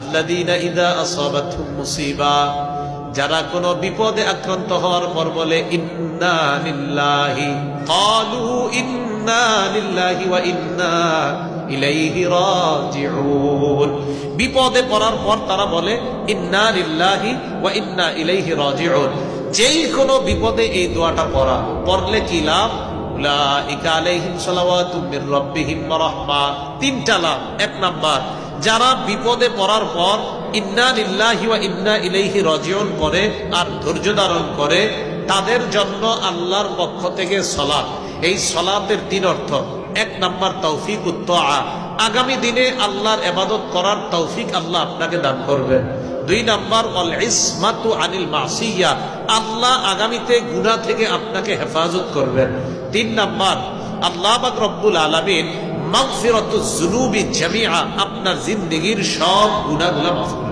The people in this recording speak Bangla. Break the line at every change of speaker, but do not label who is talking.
আল্লাযীনা ইযা আসাবাতহুম মুসিবা, যারা কোনো বিপদে আক্রান্ত হওয়ার পর বলে ইন্না লিল্লাহি, ক্বালু ইন্না লিল্লাহি ওয়া ইন্না ইলাইহি রাজিউন। বিপদে পড়ার পর তারা বলে ইন্না লিল্লাহি ওয়া ইন্না ইলাইহি রাজিউন। যেই কোনো বিপদে এই দোয়াটা পড়লে কি লাভ? উলাইকা আলাইহিম সালাওয়াতুম মির রাব্বিহিম ওয়া রাহমা। তিনটা লাভ। এক নাম্বার, যারা বিপদে পড়ার পর ইন্না লিল্লাহি ওয়া ইন্না ইলাইহি রাজিউন পড়ে আর ধৈর্য ধারণ করে, তাদের জন্য আল্লাহর পক্ষ থেকে সালাত। এই সালাতের তিন অর্থ। এক নাম্বার তৌফিকুত তাআ, আগামী দিনে আল্লাহর ইবাদত করার তৌফিক আল্লাহ আপনাকে দান করবেন। দুই নাম্বার আল ইসমাতু আনিল মাসিয়া, আল্লাহ আগামীতে গুনাহ থেকে আপনাকে হেফাজত করবেন। তিন নাম্বার, আল্লাহ পাক রব্বুল আলামিন মাগফিরাতুজ যুনুবি জামিআ, আপনার জিন্দেগীর সব গুনাহগুলো মাফ করবেন।